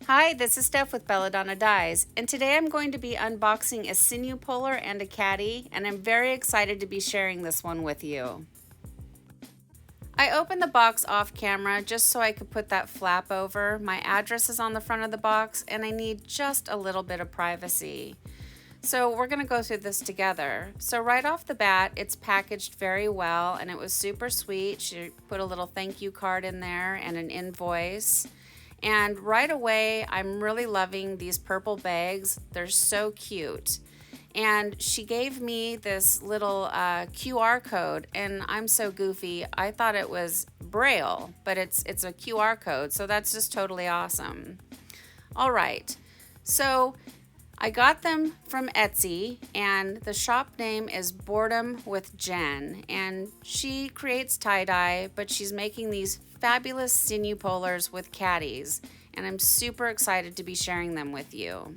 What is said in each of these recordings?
Hi, this is Steph with Belladonna Dyes, and today I'm going to be unboxing a Sinew puller and a Caddy, and I'm very excited to be sharing this one with you. I opened the box off camera just so I could put that flap over. My address is on the front of the box, and I need just a little bit of privacy. So we're going to go through this together. So right off the bat, it's packaged very well, and it was super sweet. She put a little thank you card in there and an invoice. And right away, I'm really loving these purple bags. They're so cute. And she gave me this little QR code, and I'm so goofy. I thought it was Braille, but it's a QR code, so that's just totally awesome. All right, so I got them from Etsy, and the shop name is Boredom with Jen, and she creates tie-dye, but she's making these fabulous Sinew pullers with caddies, and I'm super excited to be sharing them with you.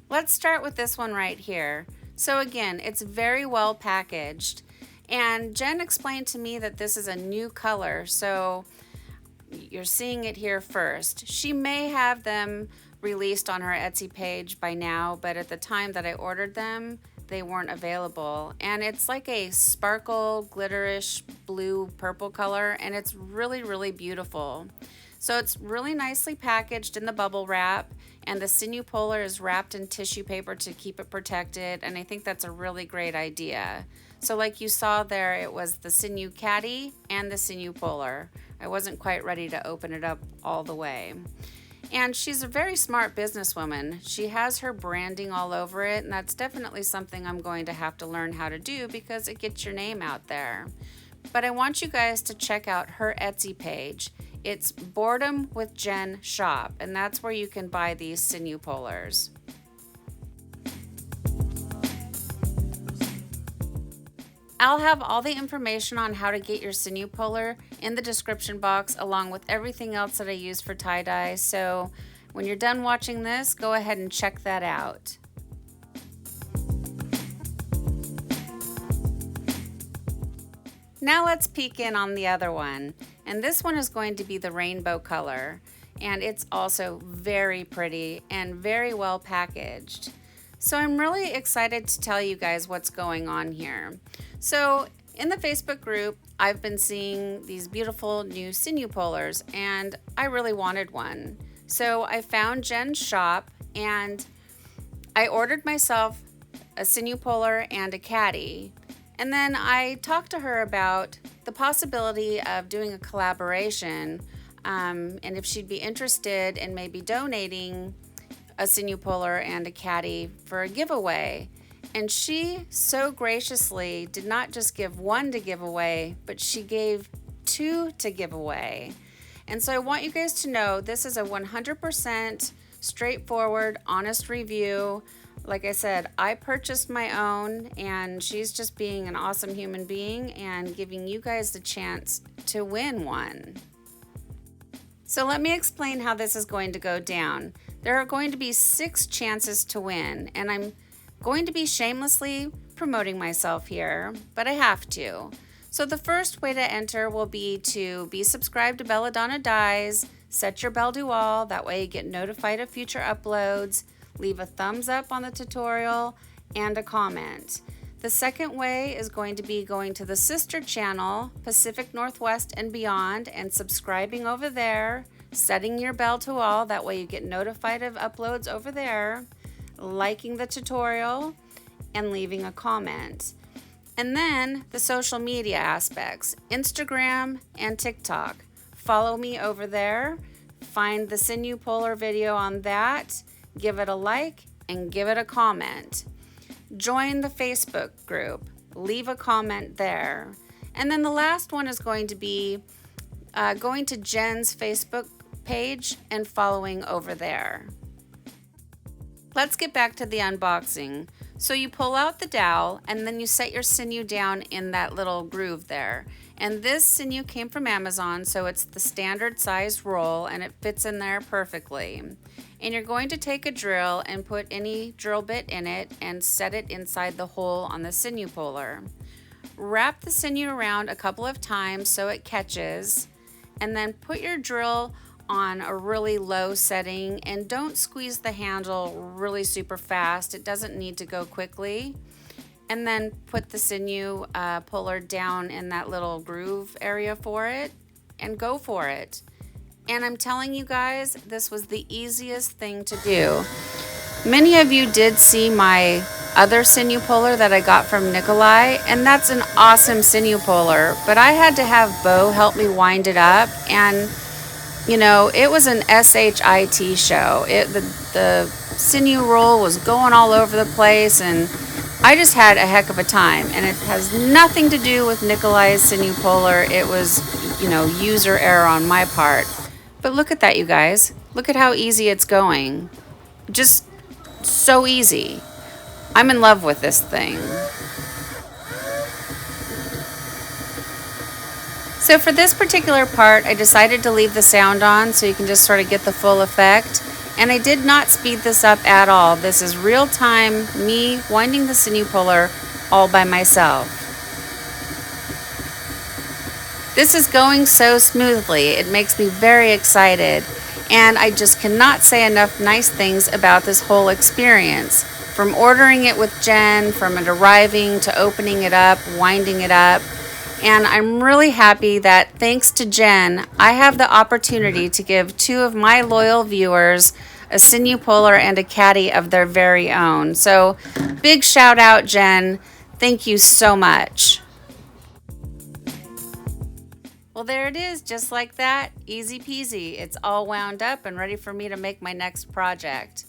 Let's start with this one right here. So again, it's very well packaged, and Jen explained to me that this is a new color, so you're seeing it here first. She may have them released on her Etsy page by now, but at the time that I ordered them, they weren't available. And it's like a sparkle, glitterish blue purple color, and it's really, really beautiful. So it's really nicely packaged in the bubble wrap, and the Sinew puller is wrapped in tissue paper to keep it protected, and I think that's a really great idea. So like you saw there, it was the Sinew Caddy and the Sinew puller. I wasn't quite ready to open it up all the way. And she's a very smart businesswoman. She has her branding all over it, and that's definitely something I'm going to have to learn how to do because it gets your name out there. But I want you guys to check out her Etsy page. It's Boredom with Jen Shop, and that's where you can buy these Sinew pullers. I'll have all the information on how to get your Sinew puller in the description box, along with everything else that I use for tie-dye. So when you're done watching this, go ahead and check that out. Now let's peek in on the other one. And this one is going to be the rainbow color. And it's also very pretty and very well packaged. So I'm really excited to tell you guys what's going on here. So in the Facebook group, I've been seeing these beautiful new Sinew pullers, and I really wanted one. So I found Jen's shop, and I ordered myself a Sinew puller and a caddy. And then I talked to her about the possibility of doing a collaboration, and if she'd be interested in maybe donating a Sinew puller and a caddy for a giveaway. And she so graciously did not just give one to give away, but she gave two to give away. And so I want you guys to know this is a 100% straightforward, honest review. Like I said, I purchased my own, and she's just being an awesome human being and giving you guys the chance to win one. So let me explain how this is going to go down. There are going to be 6 chances to win, and I'm going to be shamelessly promoting myself here, but I have to. So the first way to enter will be to be subscribed to Belladonna Dyes, set your bell to all, that way you get notified of future uploads, leave a thumbs up on the tutorial, and a comment. The second way is going to be going to the sister channel, Pacific Northwest and Beyond, and subscribing over there, setting your bell to all, that way you get notified of uploads over there, liking the tutorial, and leaving a comment. And then the social media aspects, Instagram and TikTok. Follow me over there, find the Sinew puller video on that, give it a like, and give it a comment. Join the Facebook group, leave a comment there. And then the last one is going to be going to Jen's Facebook page and following over there. Let's get back to the unboxing. So you pull out the dowel, and then you set your Sinew down in that little groove there. And this Sinew came from Amazon, so it's the standard size roll, and it fits in there perfectly. And you're going to take a drill and put any drill bit in it and set it inside the hole on the Sinew puller. Wrap the Sinew around a couple of times so it catches, and then put your drill on a really low setting, and don't squeeze the handle really super fast. It doesn't need to go quickly. And then put the Sinew puller down in that little groove area for it and go for it. And I'm telling you guys, this was the easiest thing to do. Many of you did see my other Sinew puller that I got from Nikolai, and that's an awesome Sinew puller, but I had to have Bo help me wind it up, and you know, it was an SHIT show. The Sinew roll was going all over the place, and I just had a heck of a time. And it has nothing to do with Nikolai's Sinew puller. It was, you know, user error on my part. But look at that, you guys. Look at how easy it's going. Just so easy. I'm in love with this thing. So for this particular part, I decided to leave the sound on so you can just sort of get the full effect. And I did not speed this up at all. This is real time, me winding the Sinew puller all by myself. This is going so smoothly. It makes me very excited. And I just cannot say enough nice things about this whole experience. From ordering it with Jen, from it arriving to opening it up, winding it up. And I'm really happy that thanks to Jen, I have the opportunity to give 2 of my loyal viewers a Sinew puller and a Caddy of their very own. So big shout out, Jen. Thank you so much. Well, there it is, just like that, easy peasy. It's all wound up and ready for me to make my next project.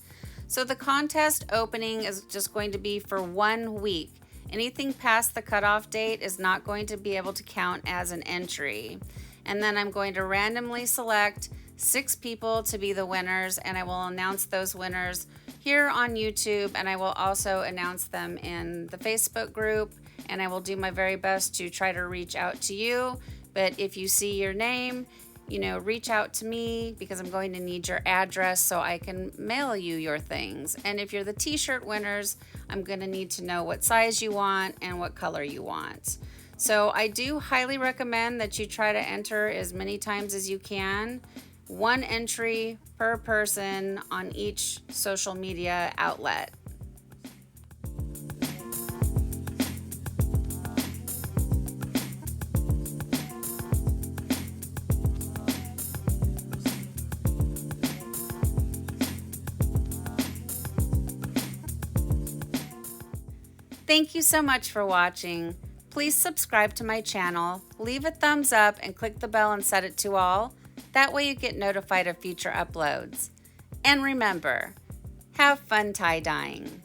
So the contest opening is just going to be for 1 week. Anything past the cutoff date is not going to be able to count as an entry. And then I'm going to randomly select 6 people to be the winners, and I will announce those winners here on YouTube, and I will also announce them in the Facebook group, and I will do my very best to try to reach out to you. But if you see your name, you know, reach out to me because I'm going to need your address so I can mail you your things. And if you're the t-shirt winners, I'm going to need to know what size you want and what color you want. So I do highly recommend that you try to enter as many times as you can. 1 entry per person on each social media outlet. Thank you so much for watching. Please subscribe to my channel, leave a thumbs up, and click the bell and set it to all. That way you get notified of future uploads. And remember, have fun tie-dyeing.